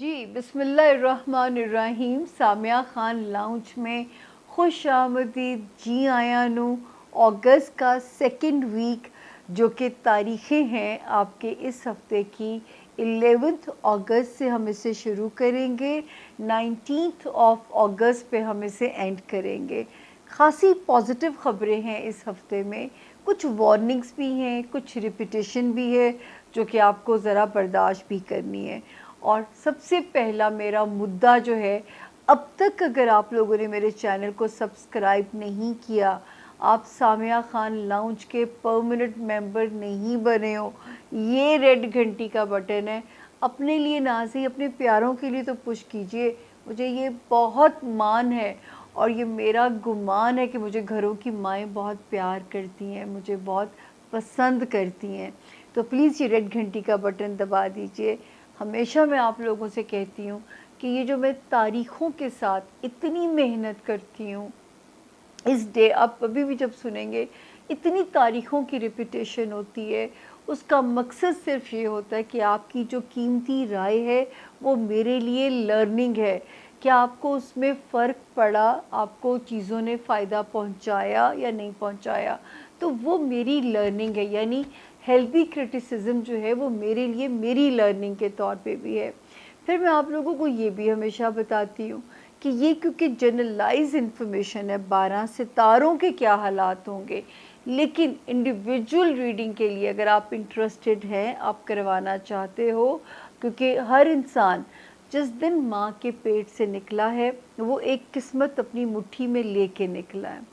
जी, बिस्मिल्लाहिर्रहमानिर्रहीम। सामिया खान लाउंज में खुश आमदीद। जी आया नू। अगस्त का सेकंड वीक जो कि तारीख़ें हैं आपके इस हफ़्ते की 11 अगस्त से हम इसे शुरू करेंगे, 19 अगस्त पे हम इसे एंड करेंगे। ख़ासी पॉजिटिव ख़बरें हैं इस हफ़्ते में, कुछ वार्निंग्स भी हैं, कुछ रिपीटिशन भी है जो कि आपको ज़रा बर्दाश्त भी करनी है। और सबसे पहला मेरा मुद्दा जो है, अब तक अगर आप लोगों ने मेरे चैनल को सब्सक्राइब नहीं किया, आप सामिया खान लाउंज के परमानेंट मेंबर नहीं बने हो, ये रेड घंटी का बटन है, अपने लिए ना सही अपने प्यारों के लिए तो पुश कीजिए। मुझे ये बहुत मान है और ये मेरा गुमान है कि मुझे घरों की माएँ बहुत प्यार करती हैं, मुझे बहुत पसंद करती हैं। तो प्लीज़ ये रेड घंटी का बटन दबा दीजिए। हमेशा मैं आप लोगों से कहती हूँ कि ये जो मैं तारीख़ों के साथ इतनी मेहनत करती हूँ, इस डे आप अभी भी जब सुनेंगे इतनी तारीख़ों की रिपीटेशन होती है, उसका मकसद सिर्फ़ ये होता है कि आपकी जो कीमती राय है वो मेरे लिए लर्निंग है। क्या आपको उसमें फ़र्क पड़ा, आपको चीज़ों ने फ़ायदा पहुँचाया या नहीं पहुँचाया, तो वो मेरी लर्निंग है। यानी हेल्दी क्रिटिसिज्म जो है वो मेरे लिए मेरी लर्निंग के तौर पे भी है। फिर मैं आप लोगों को ये भी हमेशा बताती हूँ कि ये क्योंकि जनरलाइज इन्फॉर्मेशन है, 12 सितारों के क्या हालात होंगे, लेकिन इंडिविजुअल रीडिंग के लिए अगर आप इंटरेस्टेड हैं, आप करवाना चाहते हो, क्योंकि हर इंसान जिस दिन माँ के पेट से निकला है वो एक किस्मत अपनी मुट्ठी में लेके निकला है।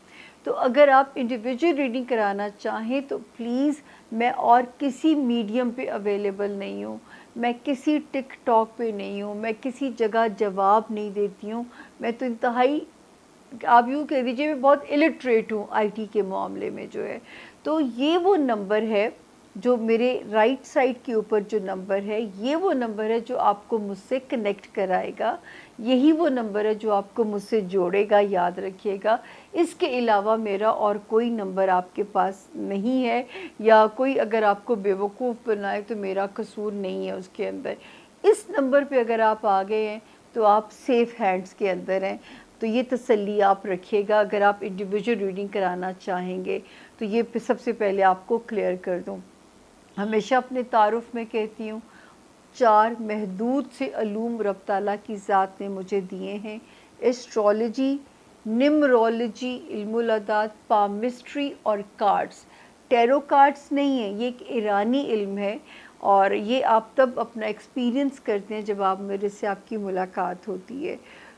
तो अगर आप इंडिविजुअल रीडिंग कराना चाहें तो प्लीज़, मैं और किसी मीडियम पे अवेलेबल नहीं हूँ, मैं किसी टिकटॉक पे नहीं हूँ, मैं किसी जगह जवाब नहीं देती हूँ। मैं तो इंतहाई, आप यूँ कह दीजिए, मैं बहुत इलिटरेट हूँ आईटी के मामले में जो है। तो ये वो नंबर है जो मेरे राइट साइड के ऊपर जो नंबर है, ये वो नंबर है जो आपको मुझसे कनेक्ट कराएगा, यही वो नंबर है जो आपको मुझसे जोड़ेगा, याद रखिएगा। इसके अलावा मेरा और कोई नंबर आपके पास नहीं है, या कोई अगर आपको बेवकूफ़ बनाए तो मेरा कसूर नहीं है उसके अंदर। इस नंबर पे अगर आप आ गए हैं तो आप सेफ़ हैंड्स के अंदर हैं। तो ये तसल्ली आप रखिएगा। अगर आप इंडिविजुअल रीडिंग कराना चाहेंगे तो ये सबसे पहले आपको क्लियर कर दूँ। हमेशा अपने तारुफ़ में कहती हूँ, 4 महदूद से अलूम रब ताला की ज़ात ने मुझे दिए हैं: एस्ट्रोलॉजी, न्यूमरोलॉजी, इल्मुल अदाद, पामिस्ट्री और कार्ड्स। टैरो कार्ड्स नहीं है, ये एक ईरानी इल्म है और ये आप तब अपना एक्सपीरियंस करते हैं जब आप मेरे से आपकी मुलाकात होती है।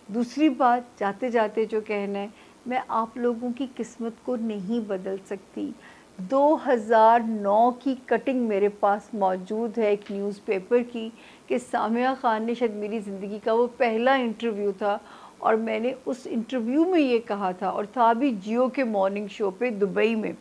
दूसरी बात, जाते जाते जो कहना है, मैं आप लोगों की किस्मत को नहीं बदल सकती। 2009 की कटिंग मेरे पास मौजूद है एक न्यूज़पेपर की, कि सामिया खान ने, शायद मेरी ज़िंदगी का वो पहला इंटरव्यू था और मैंने उस इंटरव्यू में ये कहा था, और था भी जियो के मॉर्निंग शो पे दुबई में,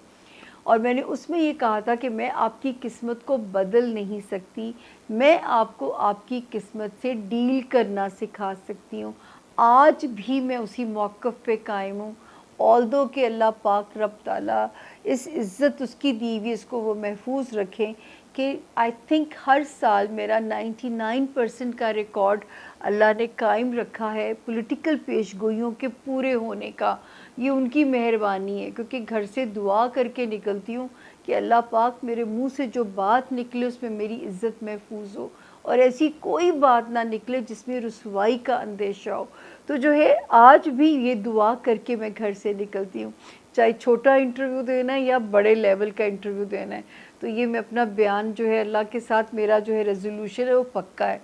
और मैंने उसमें ये कहा था कि मैं आपकी किस्मत को बदल नहीं सकती, मैं आपको आपकी किस्मत से डील करना सिखा सकती हूँ। आज भी मैं उसी मौक़िफ़ पे कायम हूँ। ऑल्दो कि अल्लाह पाक रब ताला इस इज़्ज़त उसकी दी हुई, इसको वो महफूज रखें कि आई थिंक हर साल मेरा 99% का रिकॉर्ड अल्लाह ने कायम रखा है पॉलिटिकल पेशगोइयों के पूरे होने का। ये उनकी मेहरबानी है, क्योंकि घर से दुआ करके निकलती हूँ कि अल्लाह पाक मेरे मुँह से जो बात निकले उसमें मेरी इज़्ज़त महफूज हो, और ऐसी कोई बात ना निकले जिसमें रुसवाई का अंदेशा हो। तो जो है, आज भी ये दुआ करके मैं घर से निकलती हूँ, चाहे छोटा इंटरव्यू देना है या बड़े लेवल का इंटरव्यू देना है। तो ये मैं अपना बयान जो है, अल्लाह के साथ मेरा जो है रेज़ोल्यूशन है वो पक्का है।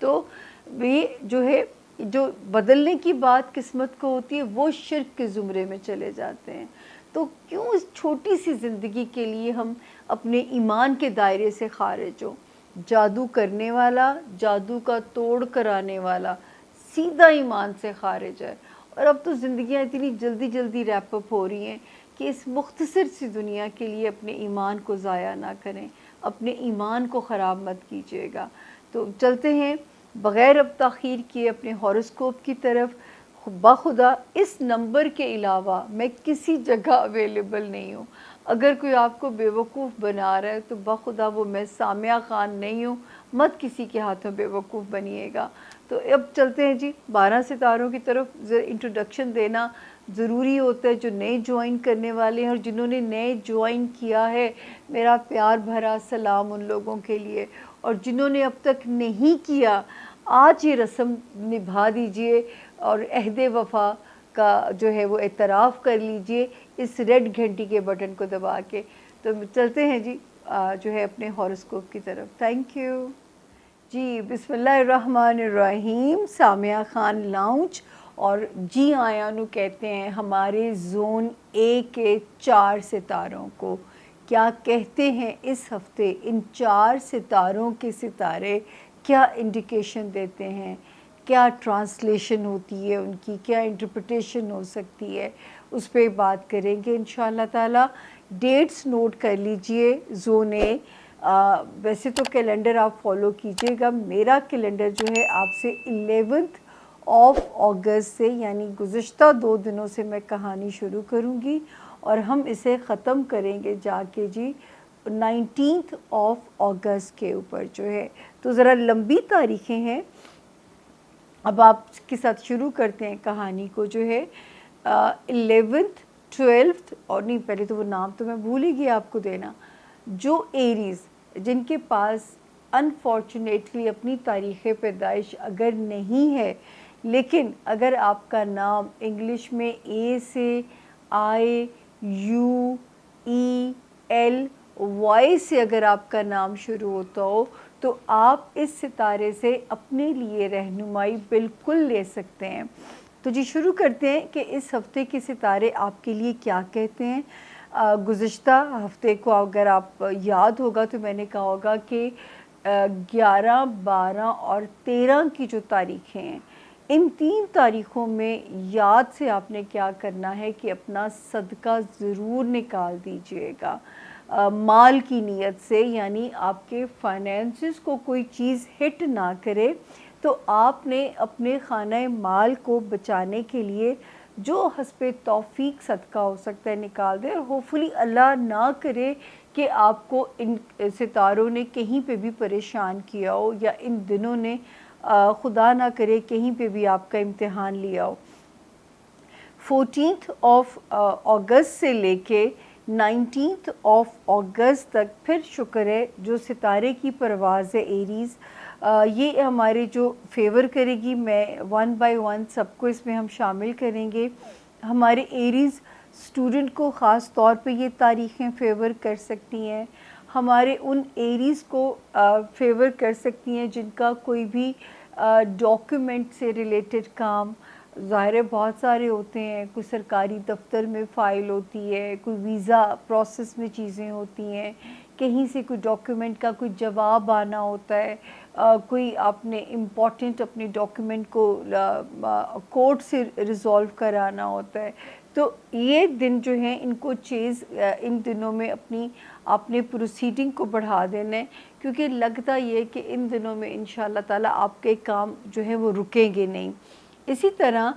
तो ये जो है, जो बदलने की बात किस्मत को होती है, वो शिर्क के ज़ुमरे में चले जाते हैं। तो क्यों इस छोटी सी ज़िंदगी के लिए हम अपने ईमान के दायरे से खारिज हों? जादू करने वाला, जादू का तोड़ कराने वाला सीधा ईमान से खारिज है। और अब तो ज़िंदगियाँ इतनी जल्दी-जल्दी रैप अप हो रही हैं कि इस मुख्तसर सी दुनिया के लिए अपने ईमान को ज़ाया ना करें, अपने ईमान को ख़राब मत कीजिएगा। तो चलते हैं बग़ैर अब ताख़ीर किए अपने हॉरोस्कोप की तरफ। बाख़ुदा इस नंबर के अलावा मैं किसी जगह अवेलेबल नहीं हूँ। اگر کوئی آپ کو بیوقوف بنا رہا ہے تو بخدا وہ میں سامیہ خان نہیں ہوں، مت کسی کے ہاتھوں بیوقوف بنیے گا۔ تو اب چلتے ہیں جی 12 ستاروں کی طرف۔ انٹروڈکشن دینا ضروری ہوتا ہے جو نئے جوائن کرنے والے ہیں، اور جنہوں نے نئے جوائن کیا ہے میرا پیار بھرا سلام ان لوگوں کے لیے، اور جنہوں نے اب تک نہیں کیا آج یہ رسم نبھا دیجئے اور عہد وفا کا جو ہے وہ اعتراف کر لیجئے اس ریڈ گھنٹی کے بٹن کو دبا کے۔ تو چلتے ہیں جی جو ہے اپنے ہاروسکوپ کی طرف۔ تھینک یو جی۔ بسم اللہ الرحمن الرحیم۔ سامیہ خان لاؤنج اور جی آیاں نو کہتے ہیں ہمارے زون اے کے 4 ستاروں کو۔ کیا کہتے ہیں اس ہفتے ان 4 ستاروں کے ستارے، کیا انڈیکیشن دیتے ہیں، کیا ٹرانسلیشن ہوتی ہے ان کی، کیا انٹرپریٹیشن ہو سکتی ہے، اس پہ بات کریں گے انشاءاللہ تعالی۔ ڈیٹس نوٹ کر لیجئے۔ زون اے، ویسے تو کیلنڈر آپ فالو کیجئے گا، میرا کیلنڈر جو ہے آپ سے 11 اگست سے یعنی گزشتہ 2 دنوں سے میں کہانی شروع کروں گی، اور ہم اسے ختم کریں گے جا کے جی 19 اگست کے اوپر جو ہے۔ تو ذرا لمبی تاریخیں ہیں۔ اب آپ کے ساتھ شروع کرتے ہیں کہانی کو جو ہے 11th 12th، اور نہیں پہلے تو وہ نام تو میں بھول ہی گیا آپ کو دینا، جو ایریز جن کے پاس انفارچونیٹلی اپنی تاریخ پیدائش اگر نہیں ہے، لیکن اگر آپ کا نام انگلش میں اے سے آئی یو ای ایل وائی سے اگر آپ کا نام شروع ہوتا ہو تو آپ اس ستارے سے اپنے لیے رہنمائی بالکل لے سکتے ہیں۔ تو جی شروع کرتے ہیں کہ اس ہفتے کے ستارے آپ کے لیے کیا کہتے ہیں۔ گزشتہ ہفتے کو اگر آپ یاد ہوگا تو میں نے کہا ہوگا کہ 11 12 اور 13 کی جو تاریخیں ہیں، ان 3 تاریخوں میں یاد سے آپ نے کیا کرنا ہے کہ اپنا صدقہ ضرور نکال دیجئے گا مال کی نیت سے، یعنی آپ کے فائنینسز کو کوئی چیز ہٹ نہ کرے، تو آپ نے اپنے خانہ مال کو بچانے کے لیے جو حسب توفیق صدقہ ہو سکتا ہے نکال دیں، اور ہوپفلی اللہ نہ کرے کہ آپ کو ان ستاروں نے کہیں پہ بھی پریشان کیا ہو، یا ان دنوں نے خدا نہ کرے کہیں پہ بھی آپ کا امتحان لیا ہو۔ 14 اگست سے لے کے 19 اگست تک پھر شکر ہے جو ستارے کی پرواز ہے ایریز، یہ ہمارے جو فیور کرے گی، میں 1 بائی 1 سب کو اس میں ہم شامل کریں گے۔ ہمارے ایریز اسٹوڈنٹ کو خاص طور پہ یہ تاریخیں فیور کر سکتی ہیں، ہمارے ان ایریز کو فیور کر سکتی ہیں جن کا کوئی بھی ڈاکیومنٹ سے ریلیٹڈ کام، ظاہر ہے بہت سارے ہوتے ہیں، کوئی سرکاری دفتر میں فائل ہوتی ہے، کوئی ویزا پروسیس میں چیزیں ہوتی ہیں، کہیں سے کوئی ڈاکیومنٹ کا کوئی جواب آنا ہوتا ہے، کوئی آپ نے امپورٹنٹ اپنے ڈاکیومنٹ کو کورٹ سے ریزولو کرانا ہوتا ہے، تو یہ دن جو ہیں ان کو ان دنوں میں آپ نے پروسیڈنگ کو بڑھا دینا ہے، کیونکہ لگتا یہ کہ ان دنوں میں انشاءاللہ تعالیٰ آپ کے کام جو ہیں وہ رکیں گے نہیں۔ اسی طرح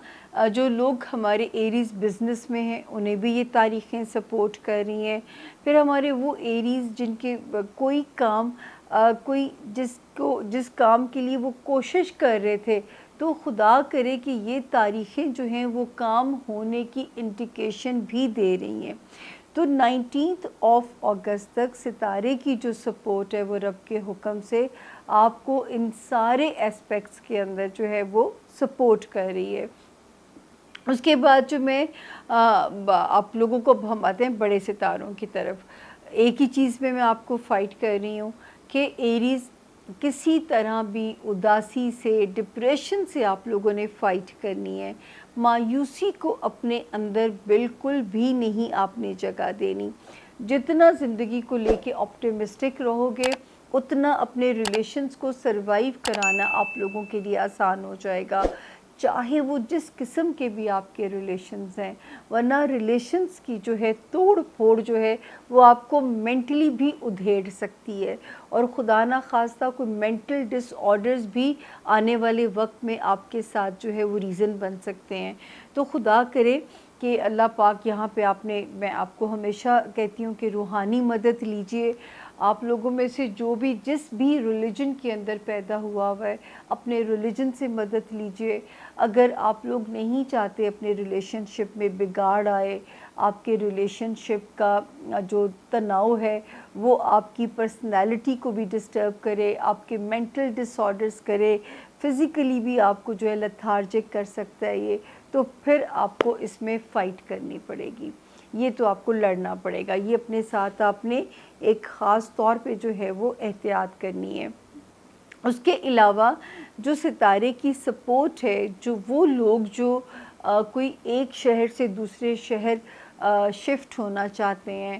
جو لوگ ہمارے ایریز بزنس میں ہیں انہیں بھی یہ تاریخیں سپورٹ کر رہی ہیں۔ پھر ہمارے وہ ایریز جن کے کوئی کام کوئی جس کام کے لیے وہ کوشش کر رہے تھے، تو خدا کرے کہ یہ تاریخیں جو ہیں وہ کام ہونے کی انڈیکیشن بھی دے رہی ہیں۔ تو 19 اگست تک ستارے کی جو سپورٹ ہے وہ رب کے حکم سے آپ کو ان سارے ایسپیکٹس کے اندر جو ہے وہ سپورٹ کر رہی ہے۔ اس کے بعد جو میں آپ لوگوں کو ہم آتے ہیں بڑے ستاروں کی طرف، ایک ہی چیز میں آپ کو فائٹ کر رہی ہوں کہ ایریز کسی طرح بھی اداسی سے، ڈپریشن سے آپ لوگوں نے فائٹ کرنی ہے، مایوسی کو اپنے اندر بالکل بھی نہیں آپ نے جگہ دینی۔ جتنا زندگی کو لے کے آپٹیمسٹک رہو گے اتنا اپنے ریلیشنز کو سروائیو کرانا آپ لوگوں کے لیے آسان ہو جائے گا، چاہے وہ جس قسم کے بھی آپ کے ریلیشنز ہیں، ورنہ ریلیشنز کی جو ہے توڑ پھوڑ جو ہے وہ آپ کو مینٹلی بھی ادھیڑ سکتی ہے، اور خدا نہ خواستہ کوئی مینٹل ڈس آرڈرز بھی آنے والے وقت میں آپ کے ساتھ جو ہے وہ ریزن بن سکتے ہیں۔ تو خدا کرے کہ اللہ پاک یہاں پہ میں آپ کو ہمیشہ کہتی ہوں کہ روحانی مدد لیجئے. آپ لوگوں میں سے جو بھی جس بھی ریلیجن کے اندر پیدا ہوا ہے اپنے ریلیجن سے مدد لیجئے. اگر آپ لوگ نہیں چاہتے اپنے ریلیشن شپ میں بگاڑ آئے، آپ کے ریلیشن شپ کا جو تناؤ ہے وہ آپ کی پرسنالٹی کو بھی ڈسٹرب کرے، آپ کے مینٹل ڈس آرڈرز کرے، فزیکلی بھی آپ کو جو ہے لتھارجک کر سکتا ہے یہ، تو پھر آپ کو اس میں فائٹ کرنی پڑے گی. یہ تو آپ کو لڑنا پڑے گا. یہ اپنے ساتھ آپ نے ایک خاص طور پہ جو ہے وہ احتیاط کرنی ہے. اس کے علاوہ جو ستارے کی سپورٹ ہے، جو وہ لوگ جو کوئی ایک شہر سے دوسرے شہر شفٹ ہونا چاہتے ہیں،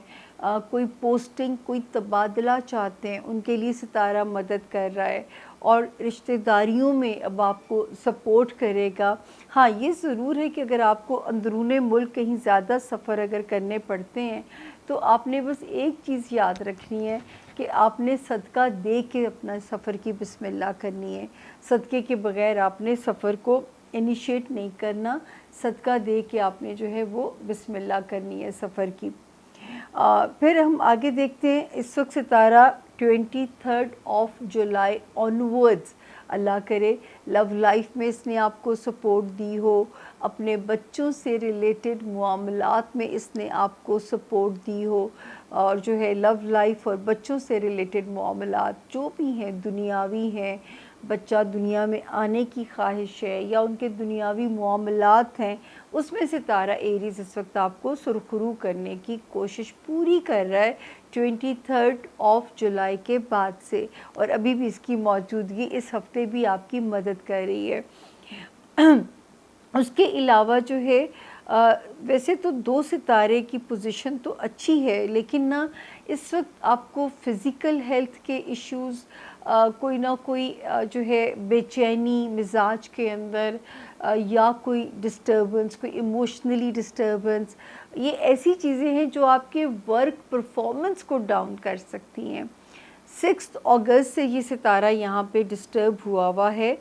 کوئی پوسٹنگ، کوئی تبادلہ چاہتے ہیں، ان کے لیے ستارہ مدد کر رہا ہے اور رشتہ داریوں میں اب آپ کو سپورٹ کرے گا. ہاں یہ ضرور ہے کہ اگر آپ کو اندرون ملک کہیں زیادہ سفر اگر کرنے پڑتے ہیں تو آپ نے بس ایک چیز یاد رکھنی ہے کہ آپ نے صدقہ دے کے اپنا سفر کی بسم اللہ کرنی ہے. صدقے کے بغیر آپ نے سفر کو انیشیٹ نہیں کرنا، صدقہ دے کے آپ نے جو ہے وہ بسم اللہ کرنی ہے سفر کی. پھر ہم آگے دیکھتے ہیں. اس وقت ستارہ 23 جولائی آنورڈز، اللہ کرے لو لائف میں اس نے آپ کو سپورٹ دی ہو، اپنے بچوں سے ریلیٹڈ معاملات میں اس نے آپ کو سپورٹ دی ہو، اور جو ہے لو لائف اور بچوں سے ریلیٹڈ معاملات جو بھی ہیں دنیاوی ہیں، بچہ دنیا میں آنے کی خواہش ہے یا ان کے دنیاوی معاملات ہیں، اس میں ستارہ ایریز اس وقت آپ کو سرخرو کرنے کی کوشش پوری کر رہا ہے 23 جولائی کے بعد سے، اور ابھی بھی اس کی موجودگی اس ہفتے بھی آپ کی مدد کر رہی ہے. اس کے علاوہ جو ہے ویسے تو 2 ستارے کی پوزیشن تو اچھی ہے، لیکن نا اس وقت آپ کو فزیکل ہیلتھ کے ایشوز، کوئی نہ کوئی جو ہے بے چینی مزاج کے اندر، یا کوئی ڈسٹربنس، کوئی ایموشنلی ڈسٹربنس، یہ ایسی چیزیں ہیں جو آپ کے ورک پرفارمنس کو ڈاؤن کر سکتی ہیں. 6 اگست سے یہ ستارہ یہاں پہ ڈسٹرب ہوا ہے،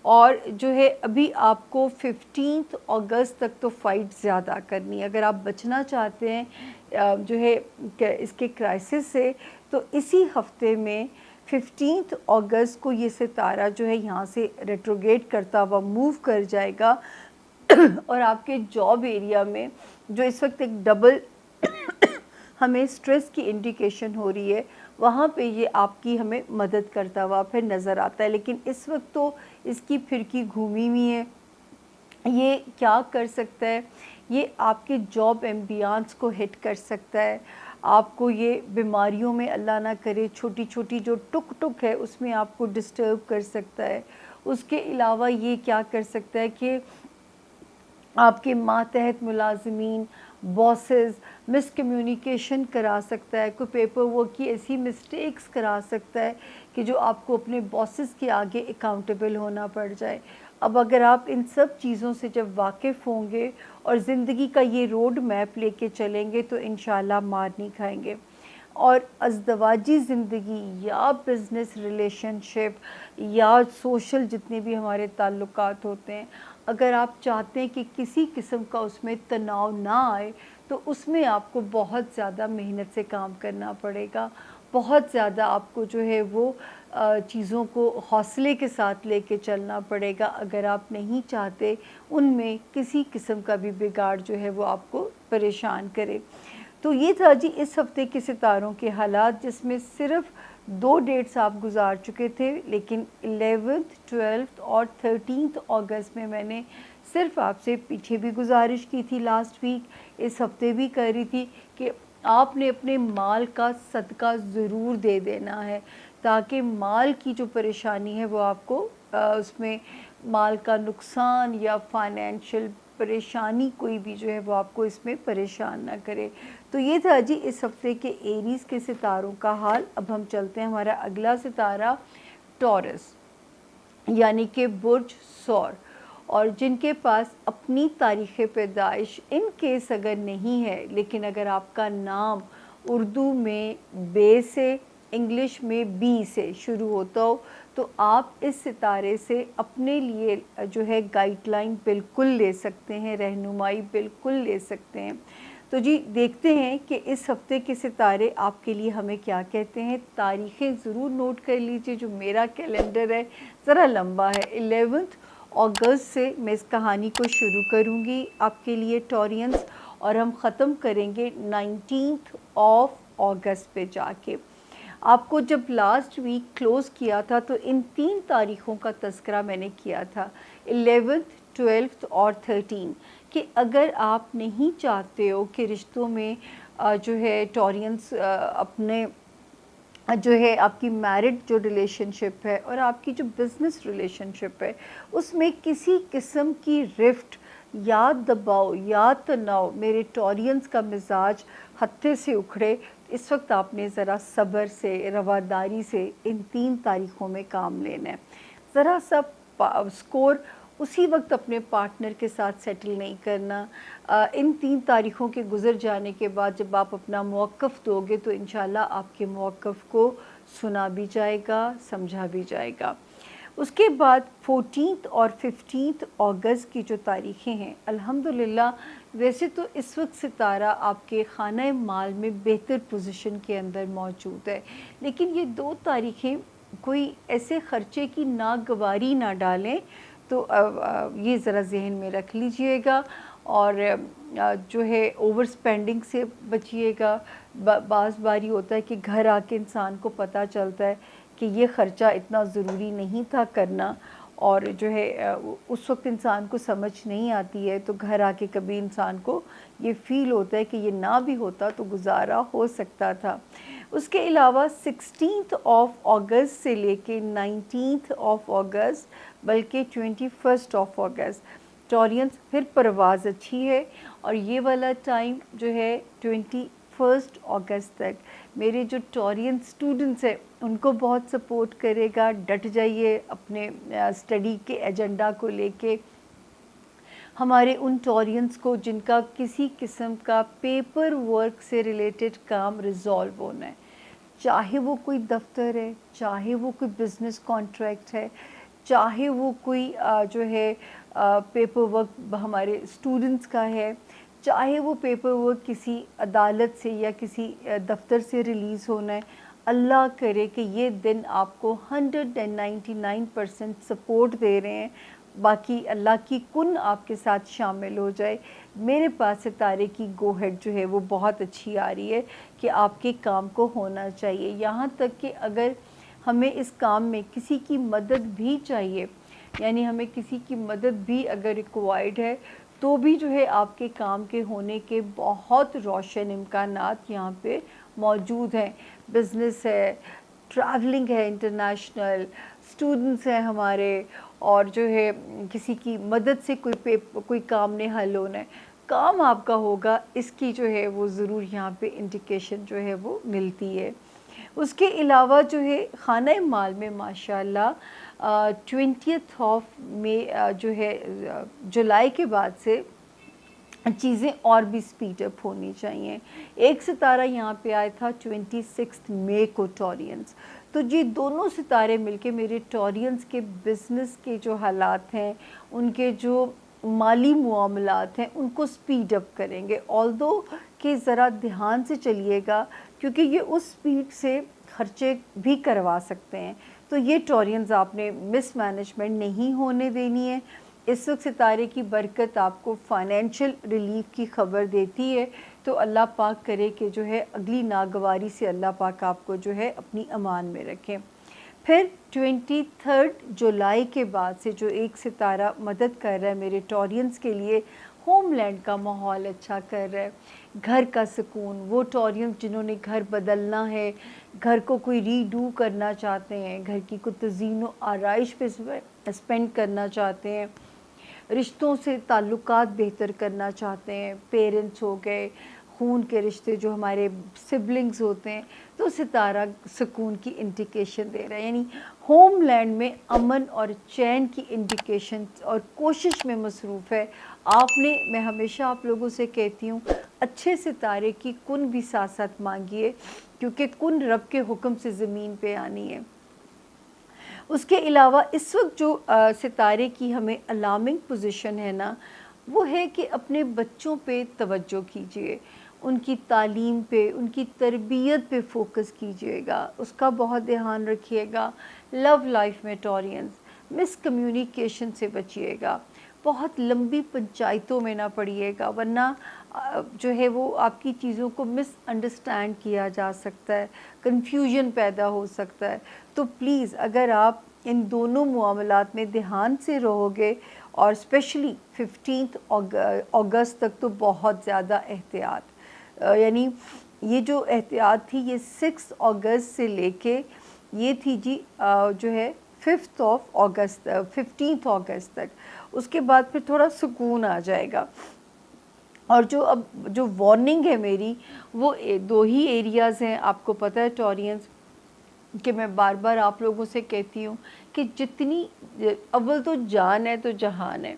اور جو ہے ابھی آپ کو 15 اگست تک تو فائٹ زیادہ کرنی ہے. اگر آپ بچنا چاہتے ہیں جو ہے اس کے کرائسس سے، تو اسی ہفتے میں 15 اگست کو یہ ستارہ جو ہے یہاں سے ریٹروگیٹ کرتا ہوا موو کر جائے گا، اور آپ کے جاب ایریا میں جو اس وقت ایک ڈبل ہمیں سٹریس کی انڈیکیشن ہو رہی ہے، وہاں پہ یہ آپ کی ہمیں مدد کرتا ہوا پھر نظر آتا ہے. لیکن اس وقت تو اس کی پھرکی گھومی ہوئی ہے. یہ کیا کر سکتا ہے؟ یہ آپ کے جاب ایمبیانس کو ہٹ کر سکتا ہے، آپ کو یہ بیماریوں میں اللہ نہ کرے چھوٹی چھوٹی جو ٹک ٹک ہے اس میں آپ کو ڈسٹرب کر سکتا ہے. اس کے علاوہ یہ کیا کر سکتا ہے کہ آپ کے ماتحت ملازمین، باسز مس کمیونیکیشن کرا سکتا ہے، کوئی پیپر ورک کی ایسی مسٹیکس کرا سکتا ہے کہ جو آپ کو اپنے باسز کے آگے اکاؤنٹیبل ہونا پڑ جائے. اب اگر آپ ان سب چیزوں سے جب واقف ہوں گے اور زندگی کا یہ روڈ میپ لے کے چلیں گے تو انشاءاللہ مار نہیں کھائیں گے. اور ازدواجی زندگی یا بزنس ریلیشن شپ یا سوشل جتنے بھی ہمارے تعلقات ہوتے ہیں، اگر آپ چاہتے ہیں کہ کسی قسم کا اس میں تناؤ نہ آئے تو اس میں آپ کو بہت زیادہ محنت سے کام کرنا پڑے گا، بہت زیادہ آپ کو جو ہے وہ چیزوں کو حوصلے کے ساتھ لے کے چلنا پڑے گا، اگر آپ نہیں چاہتے ان میں کسی قسم کا بھی بگاڑ جو ہے وہ آپ کو پریشان کرے. تو یہ تھا جی اس ہفتے کے ستاروں کے حالات، جس میں صرف 2 ڈیٹس آپ گزار چکے تھے، لیکن 11، 12 اور 13 اگست میں نے صرف آپ سے پیچھے بھی گزارش کی تھی لاسٹ ویک، اس ہفتے بھی کر رہی تھی کہ آپ نے اپنے مال کا صدقہ ضرور دے دینا ہے، تاکہ مال کی جو پریشانی ہے وہ آپ کو اس میں مال کا نقصان یا فائنینشیل پریشانی کوئی بھی جو ہے وہ آپ کو اس میں پریشان نہ کرے. تو یہ تھا جی اس ہفتے کے ایریز کے ستاروں کا حال. اب ہم چلتے ہیں ہمارا اگلا ستارہ ٹورس یعنی کہ برج ثور، اور جن کے پاس اپنی تاریخ پیدائش ان کیس اگر نہیں ہے، لیکن اگر آپ کا نام اردو میں بے سے इंग्लिश में बी से शुरू होता हो, तो आप इस सितारे से अपने लिए जो है गाइडलाइन बिल्कुल ले सकते हैं, रहनुमाई बिल्कुल ले सकते हैं। तो जी देखते हैं कि इस हफ्ते के सितारे आपके लिए हमें क्या कहते हैं। तारीखें ज़रूर नोट कर लीजिए। जो मेरा कैलेंडर है ज़रा लंबा है। 11 अगस्त से मैं इस कहानी को शुरू करूँगी आपके लिए टॉरियंस, और हम ख़त्म करेंगे 19 अगस्त पे जाके। आपको जब लास्ट वीक क्लोज़ किया था तो इन 3 तारीख़ों का तज़किरा मैंने किया था, 11th, 12th और 13, कि अगर आप नहीं चाहते हो कि रिश्तों में जो है टॉरियंस अपने जो है आपकी मैरिड जो रिलेशनशिप है और आपकी जो बिज़नेस रिलेशनशिप है उसमें किसी किस्म की रिफ्ट या दबाव या तनाव, मेरे टॉरियंस का मिजाज हत्थे से उखड़े, इस वक्त आपने ज़रा सब्र से, रवादारी से इन 3 तारीख़ों में काम लेना है। ज़रा सा स्कोर उसी वक्त अपने पार्टनर के साथ सेटल नहीं करना। इन 3 तारीख़ों के गुज़र जाने के बाद जब आप अपना मौक़िफ़ दोगे तो इंशाल्लाह आपके मौक़िफ़ को सुना भी जाएगा, समझा भी जाएगा। उसके बाद 14 और 15 अगस्त की जो तारीख़ें हैं, अल्हम्दुलिल्लाह वैसे तो इस वक्त सितारा आपके खाना माल में बेहतर पोजीशन के अंदर मौजूद है, लेकिन ये 2 तारीख़ें कोई ऐसे ख़र्चे की नागवारी ना डालें, तो ये ज़रा ज़हन में रख लीजिएगा। और जो है ओवर स्पेंडिंग से बचिएगा। बाज़ बारी होता है कि घर आके इंसान को पता चलता है कि ये ख़र्चा इतना ज़रूरी नहीं था करना, और जो है उस वक्त इंसान को समझ नहीं आती है, तो घर आके कभी इंसान को ये फ़ील होता है कि ये ना भी होता तो गुजारा हो सकता था। उसके अलावा 16 अगस्त से लेके 19 अगस्त बल्कि 21 अगस्त टॉरियंस फिर परवाज़ अच्छी है, और ये वाला टाइम जो है 21 अगस्त तक मेरे जो टॉरियन स्टूडेंट्स हैं उनको बहुत सपोर्ट करेगा। डट जाइए अपने स्टडी के एजेंडा को लेके। हमारे उन टॉरियंस को जिनका किसी किस्म का पेपर वर्क से रिलेटेड काम रिज़ॉल्व होना है, चाहे वो कोई दफ्तर है, चाहे वो कोई बिज़नेस कॉन्ट्रैक्ट है, चाहे वो कोई जो है पेपर वर्क हमारे स्टूडेंट्स का है, चाहे वो पेपर वर्क किसी अदालत से या किसी दफ्तर से रिलीज़ होना है, अल्लाह करे कि ये दिन आपको 199% सपोर्ट दे रहे हैं। बाकी अल्लाह की कुन आपके साथ शामिल हो जाए। मेरे पास सितारे की गोहेड जो है वो बहुत अच्छी आ रही है कि आपके काम को होना चाहिए। यहाँ तक कि अगर हमें इस काम में किसी की मदद भी चाहिए, यानी हमें किसी की मदद भी अगर रिक्वायर्ड है, तो भी जो है आपके काम के होने के बहुत रोशन इम्कानात यहाँ पे मौजूद हैं। बिज़नेस है, ट्रैवलिंग है इंटरनेशनल, स्टूडेंट्स हैं हमारे, और जो है किसी की मदद से कोई काम ने हल होना है, काम आपका होगा, इसकी जो है वो ज़रूर यहाँ पे इंडिकेशन जो है वो मिलती है। उसके अलावा जो है खाना माल में माशाल्लाह 20 में जो है जुलाई के बाद से चीज़ें और भी स्पीड अप होनी चाहिए। एक सितारा यहाँ पे आया था 26 मई को टॉरियंस, तो ये दोनों सितारे मिलके मेरे टॉरियंस के बिज़नेस के जो हालात हैं, उनके जो माली मुआमलात हैं, उनको स्पीड अप करेंगे। ऑल्दो कि ज़रा ध्यान से चलिएगा, क्योंकि ये उस स्पीड से खर्चे भी करवा सकते हैं, तो ये टॉरियंस आपने मिस मैनेजमेंट नहीं होने देनी है। इस वक्त सितारे की बरकत आपको फाइनेंशियल रिलीफ की खबर देती है, तो अल्लाह पाक करे कि जो है अगली नागवारी से अल्लाह पाक आपको जो है अपनी अमान में रखें। फिर 23 जुलाई के बाद से जो एक सितारा मदद कर रहा है मेरे टॉरियंस के लिए, होमलैंड का माहौल अच्छा कर रहा है, घर का सुकून। वो टॉरियंस जिन्होंने घर बदलना है, घर को कोई रीडू करना चाहते हैं, घर की कोई तज़ीन व आराइश पे स्पेंड करना चाहते हैं, रिश्तों से ताल्लुकात बेहतर करना चाहते हैं, पेरेंट्स हो गए, खून के रिश्ते जो हमारे सिबलिंग्स होते हैं, तो सितारा सुकून की इंडिकेशन दे रहा है, यानी होमलैंड में अमन और चैन की इंडिकेशन और कोशिश में मसरूफ़ है। आपने, मैं हमेशा आप लोगों से कहती हूँ, अच्छे सितारे की कुन भी साथ साथ मांगिए, क्योंकि कुन रब के हुक्म से ज़मीन पे आनी है। उसके अलावा इस वक्त जो सितारे की हमें अलार्मिंग पोजीशन है ना, वो है कि अपने बच्चों पे तवज्जो कीजिए, उनकी तालीम पे, उनकी तरबियत पे फोकस कीजिएगा, उसका बहुत ध्यान रखिएगा। लव लाइफ में टॉरियंस, मिसकम्युनिकेशन से बचिएगा, बहुत लंबी पंचायतों में ना पड़िएगा, वरना जो है वो आपकी चीज़ों को मिसअंडरस्टैंड किया जा सकता है, कन्फ्यूजन पैदा हो सकता है। तो प्लीज़ अगर आप इन दोनों मामलात में ध्यान से रहोगे, और स्पेशली 15 अगस्त तक तो बहुत ज़्यादा एहतियात, यानी ये जो एहतियात थी ये 6 अगस्त से लेके ये थी जी जो है 15 अगस्त तक। उसके बाद फिर थोड़ा सुकून आ जाएगा। और जो अब जो वार्निंग है मेरी, वो दो ही एरियाज़ हैं। आपको पता है टॉरियंस कि मैं बार बार आप लोगों से कहती हूँ कि जितनी अव्वल तो जान है तो जहान है,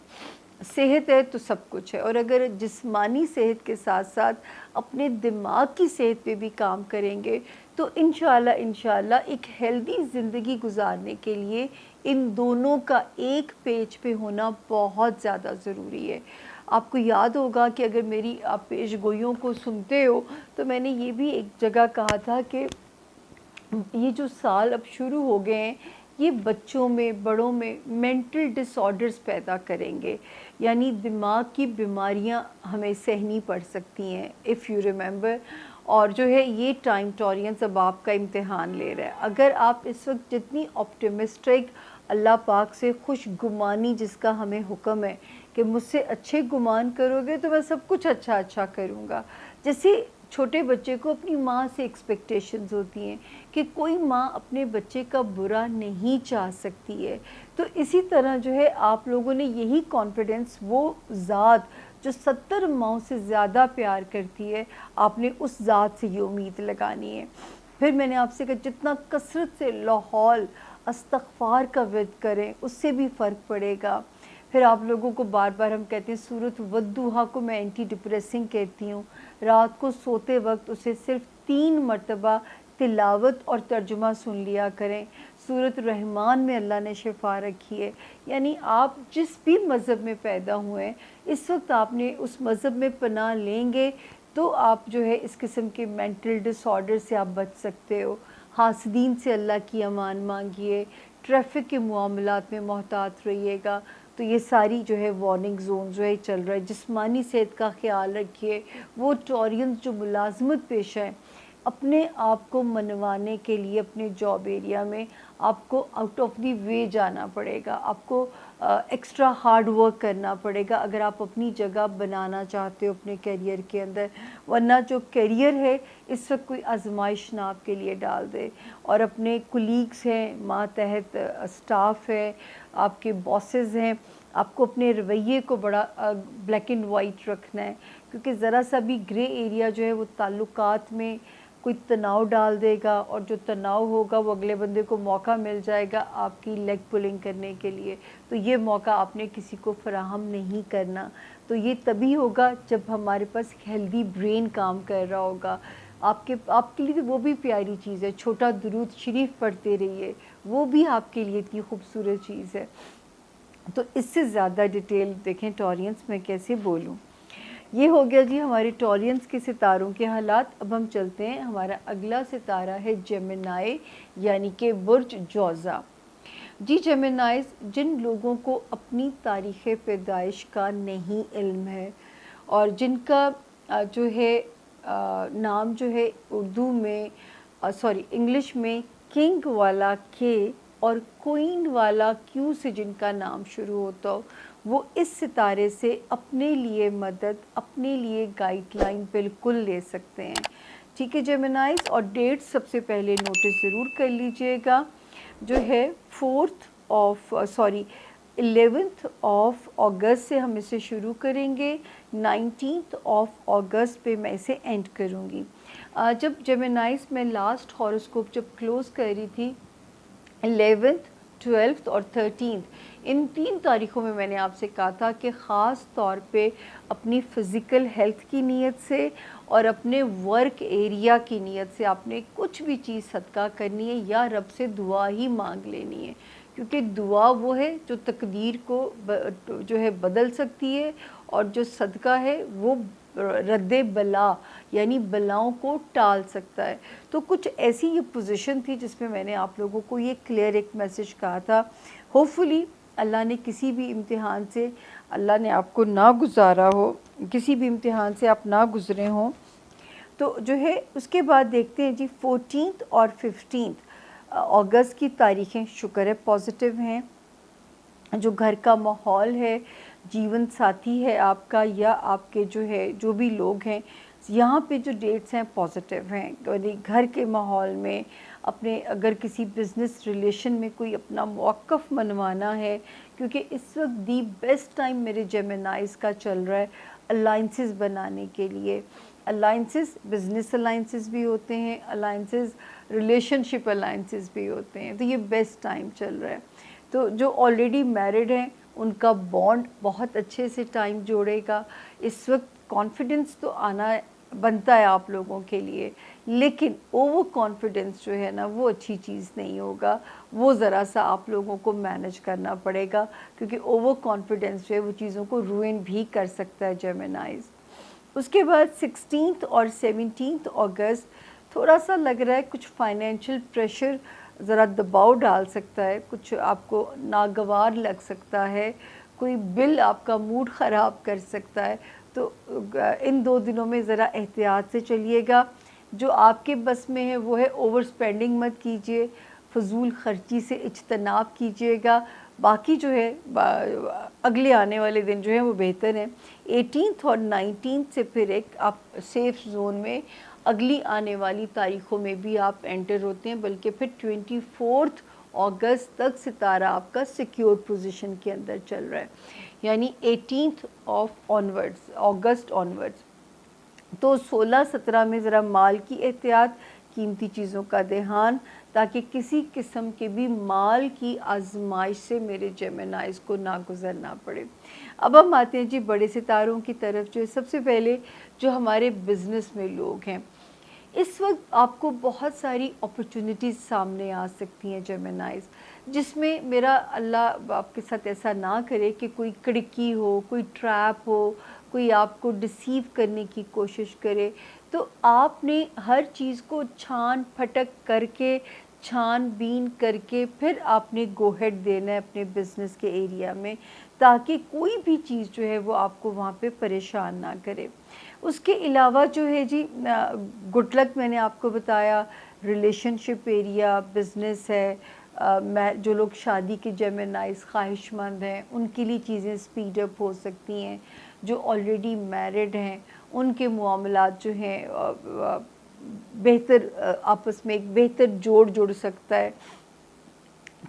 सेहत है तो सब कुछ है। और अगर जिस्मानी सेहत के साथ साथ अपने दिमाग की सेहत पे भी काम करेंगे तो इंशाल्लाह एक हेल्दी ज़िंदगी गुजारने के लिए इन दोनों का एक पेज पे होना बहुत ज़्यादा ज़रूरी है। आपको याद होगा कि अगर मेरी आप पेश गोइयों को सुनते हो तो मैंने ये भी एक जगह कहा था कि ये जो साल अब शुरू हो गए हैं ये बच्चों में, बड़ों में मेंटल डिसऑर्डर्स पैदा करेंगे, यानी दिमाग की बीमारियां हमें सहनी पड़ सकती हैं, इफ़ यू रिमेंबर। और जो है ये टाइम टॉरियंस अब आपका इम्तिहान ले रहा है। अगर आप इस वक्त जितनी ऑप्टिमिस्टिक, अल्लाह पाक से खुश गुमानी जिसका हमें हुक्म है कि मुझसे अच्छे गुमान करोगे तो मैं सब कुछ अच्छा अच्छा करूँगा, जैसे छोटे बच्चे को अपनी माँ से एक्सपेक्टेशंस होती हैं कि कोई माँ अपने बच्चे का बुरा नहीं चाह सकती है, तो इसी तरह जो है आप लोगों ने यही कॉन्फिडेंस, वो ज़ात जो 70 माओं से ज़्यादा प्यार करती है, आपने उस ज़ात से ये उम्मीद लगानी है। फिर मैंने आपसे कहा जितना कसरत से लाहौल अस्तगफार का विर्द करें उससे भी फ़र्क पड़ेगा। फिर आप लोगों को बार बार हम कहते हैं सूरत वद्दुहा को मैं एंटी डिप्रेसिंग कहती हूँ, रात को सोते वक्त उसे सिर्फ 3 मरतबा तिलावत और तर्जुमा सुन लिया करें। सूरत रहमान में अल्लाह ने शिफा रखी है। यानी आप जिस भी मज़हब में पैदा हुए हैं, इस वक्त आपने उस मज़हब में पनाह लेंगे तो आप जो है इस किस्म के मेंटल डिसऑर्डर से आप बच सकते हो। हासदीन से अल्लाह की अमान मांगिए, ट्रैफिक के मामलात में मोहतात रहिएगा। तो ये सारी जो है वार्निंग जोन जो है चल रहा है। जिस्मानी सेहत का ख्याल रखिए। वो टॉरियंस जो मुलाजमत पेश हैं, अपने आप को मनवाने के लिए अपने जॉब एरिया में आपको आउट ऑफ द वे जाना पड़ेगा, आपको एक्स्ट्रा हार्ड वर्क करना पड़ेगा अगर आप अपनी जगह बनाना चाहते हो अपने करियर के अंदर। वरना जो करियर है इस वक्त कोई आजमाइश ना आपके लिए डाल दे। और अपने कुलीग्स हैं, मातहत स्टाफ है, आपके बॉसेस हैं, आपको अपने रवैये को बड़ा ब्लैक एंड वाइट रखना है, क्योंकि ज़रा सा भी ग्रे एरिया जो है वो ताल्लुकात में कोई तनाव डाल देगा, और जो तनाव होगा वो अगले बंदे को मौका मिल जाएगा आपकी लेग पुलिंग करने के लिए। तो ये मौका आपने किसी को फराहम नहीं करना। तो ये तभी होगा जब हमारे पास हेल्दी ब्रेन काम कर रहा होगा। आपके लिए तो वो भी प्यारी चीज़ है, छोटा दुरूद शरीफ पढ़ते रहिए, वो भी आपके लिए इतनी खूबसूरत चीज़ है। तो इससे ज़्यादा डिटेल देखें टॉरियंस मैं कैसे बोलूँ। ये हो गया जी हमारे टॉरियंस के सितारों के हालात। अब हम चलते हैं, हमारा अगला सितारा है जेमिनाई, यानी कि बुर्ज जौज़ा। जी जेमिनाइज़, जिन लोगों को अपनी तारीख़ पैदाइश का नहीं इल्म है और जिनका जो है नाम जो है उर्दू में इंग्लिश में किंग वाला के और क्वीन वाला क्यू से जिनका नाम शुरू होता हो, वो इस सितारे से अपने लिए मदद, अपने लिए गाइडलाइन बिल्कुल ले सकते हैं। ठीक है जेमिनाइज़, और डेट सबसे पहले नोटिस ज़रूर कर लीजिएगा, जो है 11 अगस्त से हम इसे शुरू करेंगे, 19 अगस्त पे मैं इसे एंड करूँगी। जब जेमिनाइज़ में लास्ट हॉरोस्कोप जब क्लोज़ कर रही थी, 11th, 12th और 13th ان 3 तारीखों में मैंने आपसे कहा था कि ख़ास तौर पे अपनी फ़िज़िकल हेल्थ की नीयत से और अपने वर्क एरिया की नीयत से आपने कुछ भी चीज़ सदका करनी है या रब से दुआ ही मांग लेनी है, क्योंकि दुआ वो है जो तकदीर को जो है बदल सकती है, और जो सदका है वो रद्द बला यानी बलाओं को टाल सकता है। तो कुछ ऐसी ये पोजीशन थी जिसमें मैंने आप लोगों को ये क्लियर एक मैसेज कहा था। होपफुली अल्लाह ने किसी भी इम्तिहान से अल्लाह ने आपको ना गुजारा हो, किसी भी इम्तिहान से आप ना गुज़रे हों। तो जो है उसके बाद देखते हैं जी 14 और 15 अगस्त की तारीखें शुक्र है पॉजिटिव हैं। जो घर का माहौल है, जीवन साथी है आपका या आपके जो है जो भी लोग हैं, यहाँ पे जो डेट्स हैं पॉजिटिव हैं। यानी घर के माहौल में अपने अगर किसी बिज़नेस रिलेशन में कोई अपना मौक़िफ़ मनवाना है, क्योंकि इस वक्त दी बेस्ट टाइम मेरे जेमिनाइज़ का चल रहा है अलाइंसेस बनाने के लिए। अलाइंसेस बिज़नेस अलाइंसेस भी होते हैं, अलाइंसेस रिलेशनशिप अलाइंसेस भी होते हैं, तो ये बेस्ट टाइम चल रहा है। तो जो ऑलरेडी मैरिड हैं उनका बॉन्ड बहुत अच्छे से टाइम जोड़ेगा। इस वक्त कॉन्फिडेंस तो आना बनता है आप लोगों के लिए, लेकिन ओवर कॉन्फिडेंस जो है ना वो अच्छी चीज़ नहीं होगा, वो ज़रा सा आप लोगों को मैनेज करना पड़ेगा, क्योंकि ओवर कॉन्फिडेंस जो है वो चीज़ों को रूइन भी कर सकता है जेमिनाइज़। उसके बाद 16 और 17 अगस्त थोड़ा सा लग रहा है कुछ फाइनेंशियल प्रेशर ज़रा दबाव डाल सकता है, कुछ आपको नागवार लग सकता है, कोई बिल आपका मूड ख़राब कर सकता है। तो इन 2 दिनों में ज़रा एहतियात से चलिएगा। जो आपके बस में है वो है ओवर स्पेंडिंग मत कीजिए, फ़जूल ख़र्ची से इज्तनाब कीजिएगा। बाकी जो है अगले आने वाले दिन जो है वो बेहतर हैं। 18 और 19 से फिर एक आप सेफ़ ज़ोन में अगली आने वाली तारीख़ों में भी आप एंटर होते हैं, बल्कि फिर 24 अगस्त तक सितारा आपका सिक्योर पोजीशन के अंदर चल रहा है, यानी 18 ऑफ ऑनवर्ड्स अगस्त ऑनवर्ड्स। तो 16-17 में ज़रा माल की एहतियात, कीमती चीज़ों का ध्यान, ताकि किसी किस्म के भी माल की आजमाइश से मेरे जेमिनाइज़ को ना गुज़रना पड़े। अब हम आते हैं जी बड़े सितारों की तरफ। जो सबसे पहले जो हमारे बिज़नेस में लोग हैं, इस वक्त आपको बहुत सारी अपॉर्चुनिटीज़ सामने आ सकती हैं जेमिनाइज़, जिसमें मेरा अल्लाह आपके साथ ऐसा ना करे कि कोई कड़की हो, कोई ट्रैप हो, कोई आपको डिसीव करने की कोशिश करे। तो आपने हर चीज़ को छान फटक करके, छान-बीन करके फिर आपने गो हेड देना है अपने बिज़नेस के एरिया में, ताकि कोई भी चीज़ जो है वो आपको वहाँ पे परेशान ना करे। उसके अलावा जो है जी गुड लक मैंने आपको बताया, रिलेशनशिप एरिया, बिज़नेस है, मैं जो लोग शादी के जेमिनाइज़ ख्वाहिशमंद हैं उनके लिए चीज़ें स्पीड अप हो सकती हैं। जो ऑलरेडी मैरिड हैं उनके मामलात जो हैं बेहतर आपस में एक बेहतर जोड़ जुड़ सकता है।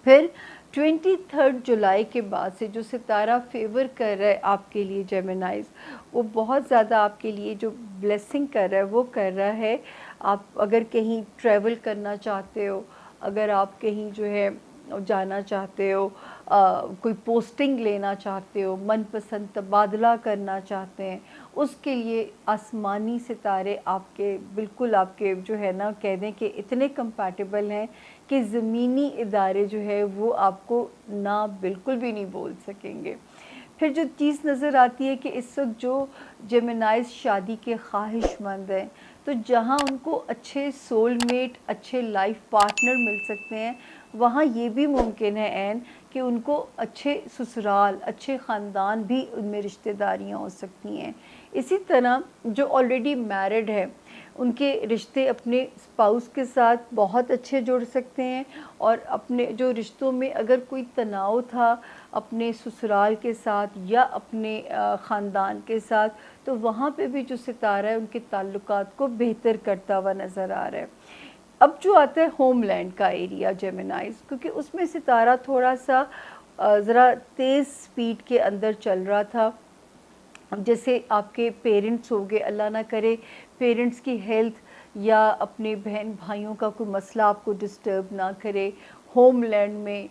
फिर 23 जुलाई के बाद से जो सितारा फेवर कर रहा है आपके लिए जेमिनाइज़, वो बहुत ज़्यादा आपके लिए जो ब्लेसिंग कर रहा है वो कर रहा है। आप अगर कहीं ट्रैवल करना चाहते हो, अगर आप कहीं जो है जाना चाहते हो, कोई पोस्टिंग लेना चाहते हो, मनपसंद तबादला करना चाहते हैं, उसके लिए आसमानी सितारे आपके बिल्कुल आपके जो है ना कह दें कि इतने कंपैटिबल हैं कि ज़मीनी इदारे जो है वो आपको ना बिल्कुल भी नहीं बोल सकेंगे। फिर जो चीज़ नज़र आती है कि इस वक्त जो जेमिनाइज़ शादी के ख्वाहिशमंद हैं, तो जहाँ उनको अच्छे सोलमेट, अच्छे लाइफ पार्टनर मिल सकते हैं, वहाँ ये भी मुमकिन है ऐन कि उनको अच्छे ससुराल, अच्छे ख़ानदान भी उनमें रिश्तेदारियाँ हो सकती हैं। इसी तरह जो ऑलरेडी मैरिड है उनके रिश्ते अपने स्पाउस के साथ बहुत अच्छे जुड़ सकते हैं, और अपने जो रिश्तों में अगर कोई तनाव था अपने ससुराल के साथ या अपने ख़ानदान के साथ, तो वहाँ पे भी जो सितारा है उनके ताल्लुकात को बेहतर करता हुआ नज़र आ रहा है। अब जो आता है होमलैंड का एरिया जेमिनाइज़, क्योंकि उसमें सितारा थोड़ा सा ज़रा तेज़ स्पीड के अंदर चल रहा था। जैसे आपके पेरेंट्स हो गए, अल्लाह ना करे पेरेंट्स की हेल्थ या अपने बहन भाइयों का कोई मसला आपको डिस्टर्ब ना करे। होमलैंड में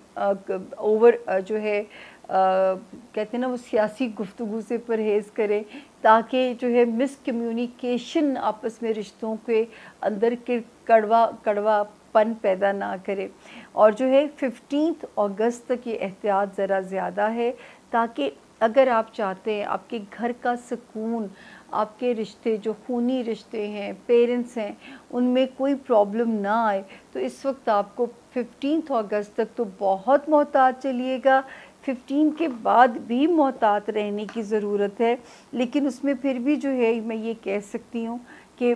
ओवर जो है कहते हैं ना वो सियासी गुफ्तगू से परहेज़ करें, ताकि जो है मिसकम्युनिकेशन आपस में रिश्तों के अंदर के कड़वापन पैदा ना करे। और जो है 15 अगस्त तक ये एहतियात ज़रा ज़्यादा है, ताकि अगर आप चाहते हैं आपके घर का सुकून, आपके रिश्ते जो खूनी रिश्ते हैं, पेरेंट्स हैं, उनमें कोई प्रॉब्लम ना आए, तो इस वक्त आपको 15 अगस्त तक तो बहुत मोहतात चलिएगा। 15 के बाद भी मोहतात रहने की ज़रूरत है, लेकिन उसमें फिर भी जो है मैं ये कह सकती हूँ कि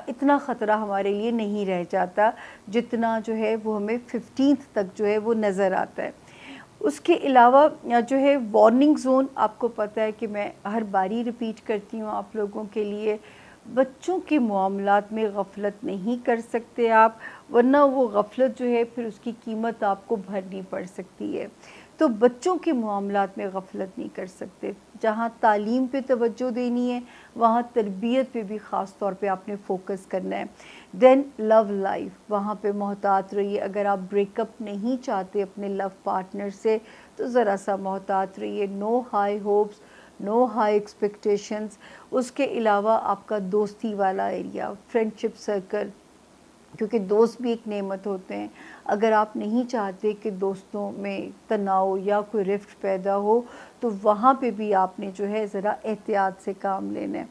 इतना ख़तरा हमारे लिए नहीं रह जाता जितना जो है वो हमें 15 तक जो है वो नज़र आता है। उसके अलावा जो है वार्निंग ज़ोन, आपको पता है कि मैं हर बारी रिपीट करती हूँ आप लोगों के लिए, बच्चों के मामलात में गफलत नहीं कर सकते आप, वरना वो गफलत जो है फिर उसकी कीमत आपको भरनी पड़ सकती है। तो बच्चों के मामलात में गफलत नहीं कर सकते। जहाँ तालीम पे तवज्जो देनी है, वहाँ तरबियत पे भी ख़ास तौर पे आपने फ़ोकस करना है। देन लव लाइफ, वहाँ पे मोहतात रहिए। अगर आप ब्रेकअप नहीं चाहते अपने लव पार्टनर से, तो ज़रा सा मोहतात रहिए। No high hopes, no high expectations. उसके अलावा आपका दोस्ती वाला एरिया, फ्रेंडशिप सर्कल, क्योंकि दोस्त भी एक नेमत होते हैं। अगर आप नहीं चाहते कि दोस्तों में तनाव या कोई रिफ्ट पैदा हो, तो वहाँ पे भी आपने जो है ज़रा एहतियात से काम लेना है।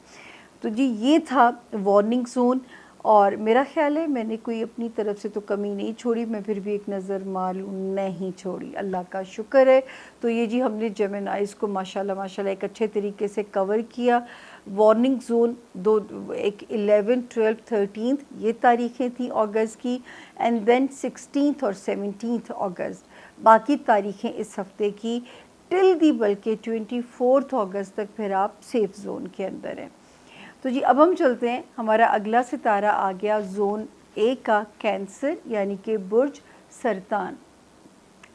तो जी ये था वार्निंग ज़ोन, और मेरा ख़्याल है मैंने कोई अपनी तरफ से तो कमी नहीं छोड़ी, मैं फिर भी एक नज़र मारूँ नहीं छोड़ी, अल्लाह का शुक्र है। तो ये जी हमने जेमिनाइज़ को माशाल्लाह माशाल्लाह एक अच्छे तरीके से कवर किया। वार्निंग ज़ोन दो, एक 11, 12, 13 ये तारीखें थी अगस्त की, एंड देन 16 और 17 अगस्त बाकी तारीखें इस हफ़्ते की, टिल दी बल्कि 24 अगस्त तक फिर आप सेफ़ ज़ोन के अंदर हैं। तो जी अब हम चलते हैं, हमारा अगला सितारा आ गया ज़ोन ए का, कैंसर यानी कि बुर्ज सरतान।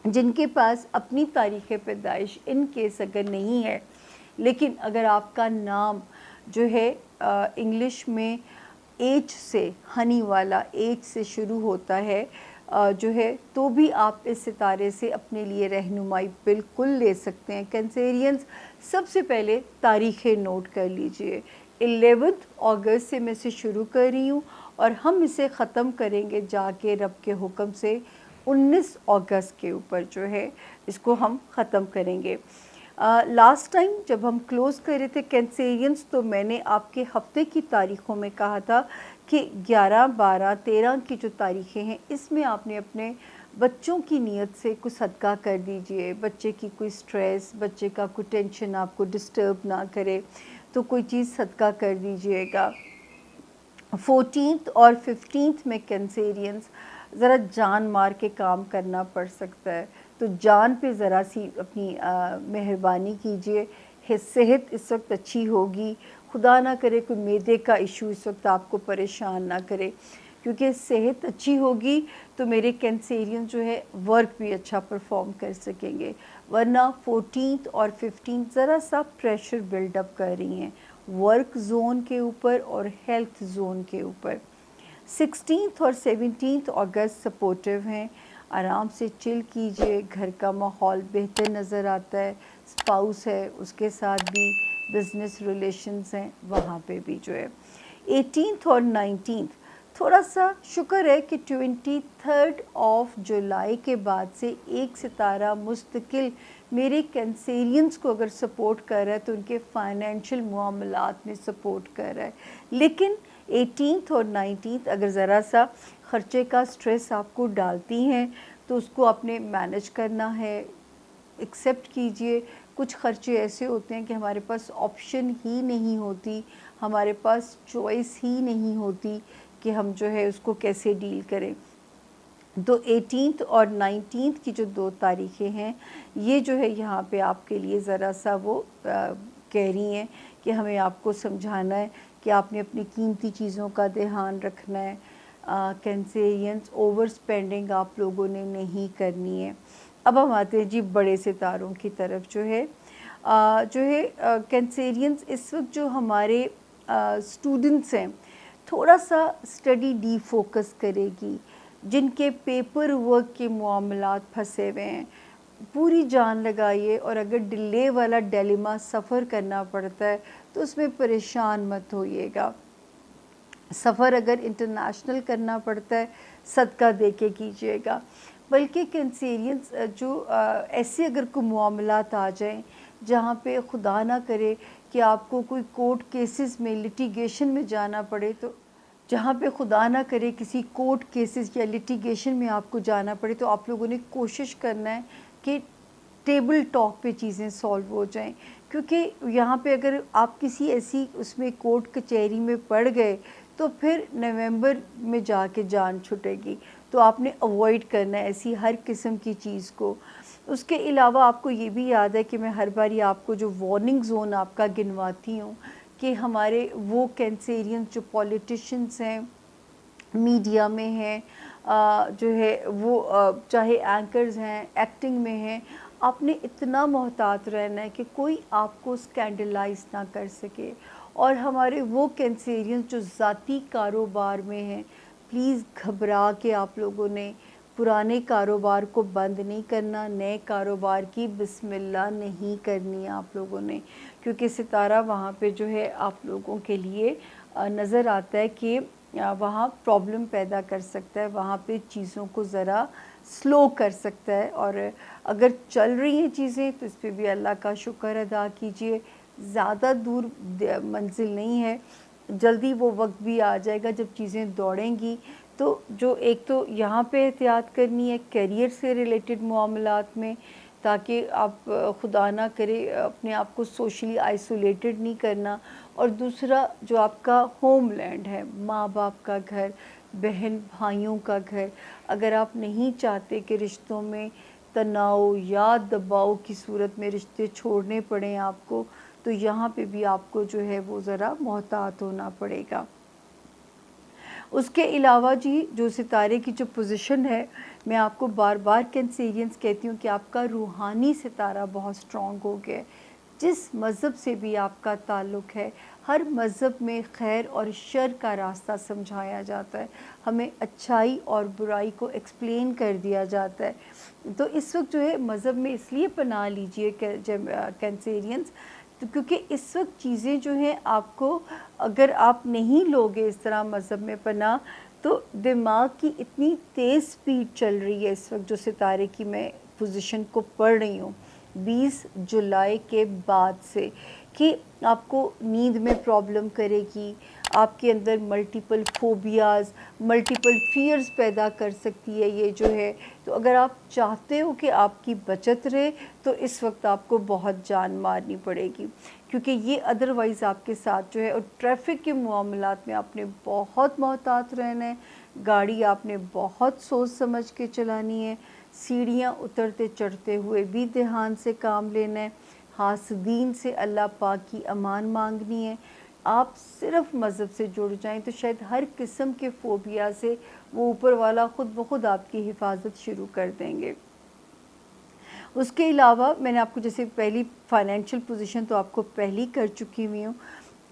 जिनके पास अपनी तारीख़ पैदाइश इन केस अगर नहीं है, लेकिन अगर आपका नाम जो है इंग्लिश में एच से, हनी वाला एच से शुरू होता है जो है, तो भी आप इस सितारे से अपने लिए रहनुमाई बिल्कुल ले सकते हैं। कैंसेरियंस, सबसे पहले तारीख़ें नोट कर लीजिए। 11 अगस्त से मैं इसे शुरू कर रही हूँ, और हम इसे ख़त्म करेंगे जाके रब के हुक्म से 19 अगस्त के ऊपर जो है इसको हम ख़त्म करेंगे। लास्ट टाइम जब हम क्लोज़ कर रहे थे कैंसेरियंस, तो मैंने आपके हफ्ते की तारीख़ों में कहा था कि 11, 12, 13 की जो तारीख़ें हैं, इसमें आपने अपने बच्चों की नीयत से कुछ सदका कर दीजिए। बच्चे की कोई स्ट्रेस, बच्चे का कोई टेंशन आपको डिस्टर्ब ना करे, तो कोई चीज़ सदका कर दीजिएगा। 14 और 15 में कैंसेरियंस ज़रा जान मार के काम करना पड़ सकता है, तो जान पे ज़रा सी अपनी मेहरबानी कीजिए। सेहत इस वक्त अच्छी होगी, खुदा ना करे कोई मैदे का इशू इस वक्त आपको परेशान ना करे, क्योंकि सेहत अच्छी होगी तो मेरे कैंसेरियन जो है वर्क भी अच्छा परफॉर्म कर सकेंगे। वरना 14 और 15 ज़रा सा प्रेशर बिल्डअप कर रही हैं वर्क ज़ोन के ऊपर और हेल्थ ज़ोन के ऊपर। 16 और 17 अगस्त सपोर्टिव हैं, आराम से चिल कीजिए, घर का माहौल बेहतर नज़र आता है। स्पाउस है, उसके साथ भी बिज़नेस रिलेशंस हैं, वहाँ पे भी जो है। 18 और 19 थोड़ा सा शुक्र है कि 23 ऑफ जुलाई के बाद से एक सितारा मुस्तकिल मेरे कैंसेरियंस को अगर सपोर्ट कर रहा है, तो उनके फाइनेंशियल मामलात में सपोर्ट कर रहा है। लेकिन 18 और 19 अगर ज़रा सा ख़र्चे का स्ट्रेस आपको डालती हैं, तो उसको आपने मैनेज करना है, एक्सेप्ट कीजिए। कुछ ख़र्चे ऐसे होते हैं कि हमारे पास ऑप्शन ही नहीं होती, हमारे पास चॉइस ही नहीं होती कि हम जो है उसको कैसे डील करें। तो 18 और 19 की जो 2 तारीखें हैं, ये जो है यहाँ पे आपके लिए ज़रा सा वो कह रही हैं कि हमें आपको समझाना है कि आपने अपनी कीमती चीज़ों का ध्यान रखना है। कैंसेरियंस, ओवर स्पेंडिंग आप लोगों ने नहीं करनी है। अब हम आते हैं जी बड़े सितारों की तरफ। जो है कैंसेरियंस इस वक्त जो हमारे स्टूडेंट्स हैं, थोड़ा सा स्टडी डी फोकस करेगी। जिनके पेपर वर्क के मामलात फंसे हुए हैं, पूरी जान लगाइए, और अगर डिले वाला डिलेमा सफ़र करना पड़ता है तो उसमें परेशान मत होइएगा। सफ़र अगर इंटरनेशनल करना पड़ता है, सदका दे के कीजिएगा। बल्कि कैंसेरियंस ऐसे अगर कोई मामलात आ जाएं जहाँ पे खुदा ना करे कि आपको कोई कोर्ट केसेस में, लिटिगेशन में जाना पड़े, तो जहाँ पे खुदा ना करे किसी कोर्ट केसेस या लिटिगेशन में आपको जाना पड़े, तो आप लोगों ने कोशिश करना है कि टेबल टॉक पे चीज़ें सॉल्व हो जाएं। क्योंकि यहाँ पे अगर आप किसी ऐसी उसमें कोर्ट कचहरी में पड़ गए तो फिर नवंबर में जाके जान छुटेगी। तो आपने अवॉइड करना है ऐसी हर किस्म की चीज़ को। उसके अलावा आपको ये भी याद है कि मैं हर बारी आपको जो वार्निंग ज़ोन आपका गिनवाती हूँ कि हमारे वो कैंसेरियंस जो पॉलिटिशियंस हैं, मीडिया में हैं, जो है वो चाहे एंकर्स हैं, एक्टिंग में हैं, आपने इतना मोहतात रहना है कि कोई आपको स्कैंडलाइज ना कर सके। और हमारे वो कैंसेरियंस जो ज़ाती कारोबार में हैं, प्लीज़ घबरा के आप लोगों ने पुराने कारोबार को बंद नहीं करना, नए कारोबार की बिस्मिल्लाह नहीं करनी है आप लोगों ने। क्योंकि सितारा वहाँ पे जो है आप लोगों के लिए नज़र आता है कि वहाँ प्रॉब्लम पैदा कर सकता है, वहाँ पे चीज़ों को ज़रा स्लो कर सकता है। और अगर चल रही हैं चीज़ें तो इस पे भी अल्लाह का शुक्र अदा कीजिए। ज़्यादा दूर मंजिल नहीं है, जल्दी वो वक्त भी आ जाएगा जब चीज़ें दौड़ेंगी। तो जो एक तो यहाँ पे एहतियात करनी है करियर से रिलेटेड मामलात में, ताकि आप खुदा ना करे अपने आप को सोशली आइसोलेटेड नहीं करना। और दूसरा जो आपका होमलैंड है, माँ बाप का घर, बहन भाइयों का घर, अगर आप नहीं चाहते कि रिश्तों में तनाव या दबाव की सूरत में रिश्ते छोड़ने पड़ें आपको, तो यहाँ पे भी आपको जो है वो ज़रा मोहतात होना पड़ेगा। उसके अलावा जी जो सितारे की जो पोजीशन है, मैं आपको बार बार कैंसेरियंस कहती हूँ कि आपका रूहानी सितारा बहुत स्ट्रॉन्ग हो गया है। जिस मज़हब से भी आपका ताल्लुक़ है, हर मज़हब में खैर और शर का रास्ता समझाया जाता है, हमें अच्छाई और बुराई को एक्सप्लेन कर दिया जाता है। तो इस वक्त जो है मज़हब में इसलिए पनाह लीजिए कैंसेरियंस, तो क्योंकि इस वक्त चीज़ें जो हैं आपको, अगर आप नहीं लोगे इस तरह मज़हब में पनाह, तो दिमाग की इतनी तेज़ स्पीड चल रही है इस वक्त जो सितारे की मैं पोजीशन को पढ़ रही हूँ 20 जुलाई के बाद से, कि आपको नींद में प्रॉब्लम करेगी, आपके अंदर मल्टीपल फोबियाज़, मल्टीपल फियर्स पैदा कर सकती है ये जो है। तो अगर आप चाहते हो कि आपकी बचत रहे तो इस वक्त आपको बहुत जान मारनी पड़ेगी, क्योंकि ये अदरवाइज़ आपके साथ जो है। और ट्रैफिक के मामलात में आपने बहुत मोहतात रहना है, गाड़ी आपने बहुत सोच समझ के चलानी है, सीढ़ियाँ उतरते चढ़ते हुए भी ध्यान से काम लेना है, हासदीन से अल्लाह पाक की अमान मांगनी है। आप सिर्फ मज़हब से जुड़ जाएं तो शायद हर किस्म के फ़ोबिया से वो ऊपर वाला ख़ुद ब खुद आपकी हिफाजत शुरू कर देंगे। उसके अलावा मैंने आपको जैसे पहली फ़ाइनेंशियल पोजीशन तो आपको पहली कर चुकी हुई हूँ।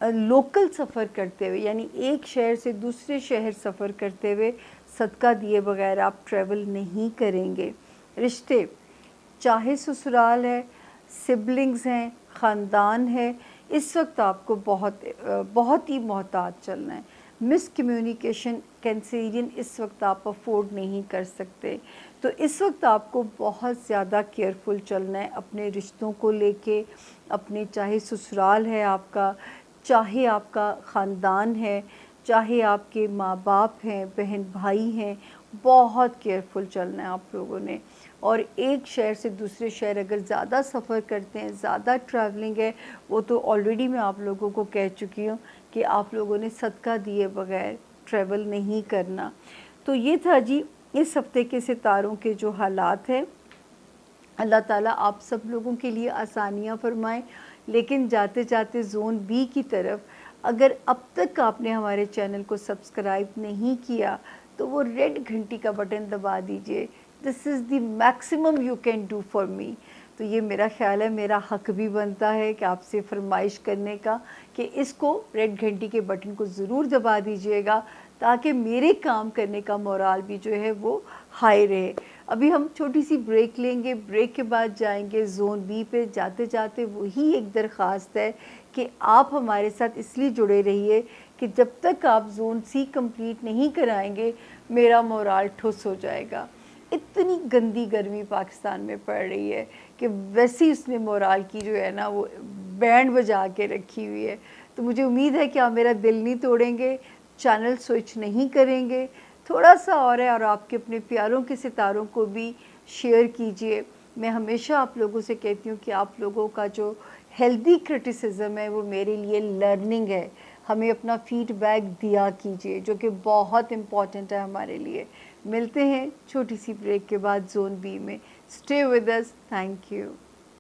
लोकल सफ़र करते हुए, यानी एक शहर से दूसरे शहर सफ़र करते हुए सदका दिए बगैर आप ट्रैवल नहीं करेंगे। रिश्ते, चाहे ससुराल है, सिबलिंग्स हैं, ख़ानदान है, इस वक्त आपको बहुत ही मोहतात चलना है। मिसकम्युनिकेशन कैंसेरियन इस वक्त आप अफोर्ड नहीं कर सकते। तो इस वक्त आपको बहुत ज़्यादा केयरफुल चलना है अपने रिश्तों को लेके, अपने चाहे ससुराल है आपका, चाहे आपका ख़ानदान है, चाहे आपके माँ बाप हैं, बहन भाई हैं, बहुत केयरफुल चलना है आप लोगों ने। और एक शहर से दूसरे शहर अगर ज़्यादा सफ़र करते हैं, ज़्यादा ट्रैवलिंग है, वो तो ऑलरेडी मैं आप लोगों को कह चुकी हूँ कि आप लोगों ने सदका दिए बगैर ट्रैवल नहीं करना। तो ये था जी इस हफ़्ते के सितारों के जो हालात हैं। अल्लाह ताला आप सब लोगों के लिए आसानियाँ फ़रमाएँ। लेकिन जाते जाते ज़ोन बी की तरफ, अगर अब तक आपने हमारे चैनल को सब्सक्राइब नहीं किया तो वो रेड घंटी का बटन दबा दीजिए। This is the maximum you can do for me. तो ये मेरा ख़्याल है, मेरा हक़ भी बनता है कि आपसे फरमाइश करने का कि इसको रेड घंटी के बटन को ज़रूर दबा दीजिएगा, ताकि मेरे काम करने का मोराल भी जो है वो हाई रहे। अभी हम छोटी सी ब्रेक लेंगे, ब्रेक के बाद जाएंगे ज़ोन बी पे। जाते जाते वही एक दरख्वास्त है कि आप हमारे साथ इसलिए जुड़े रहिए कि जब तक आप ज़ोन सी कंप्लीट नहीं कराएंगे मेरा मोराल ठुस हो जाएगा। इतनी गंदी गर्मी पाकिस्तान में पड़ रही है कि वैसे ही उसने मोराल की जो है ना वो बैंड बजा के रखी हुई है। तो मुझे उम्मीद है कि आप मेरा दिल नहीं तोड़ेंगे, चैनल स्विच नहीं करेंगे। थोड़ा सा और है, और आपके अपने प्यारों के सितारों को भी शेयर कीजिए। मैं हमेशा आप लोगों से कहती हूँ कि आप लोगों का जो हेल्दी क्रिटिसिज्म है वो मेरे लिए लर्निंग है। हमें अपना फीडबैक दिया कीजिए जो कि बहुत इम्पॉर्टेंट है हमारे लिए। मिलते हैं छोटी सी ब्रेक के बाद ज़ोन बी में। Stay with us. Thank you.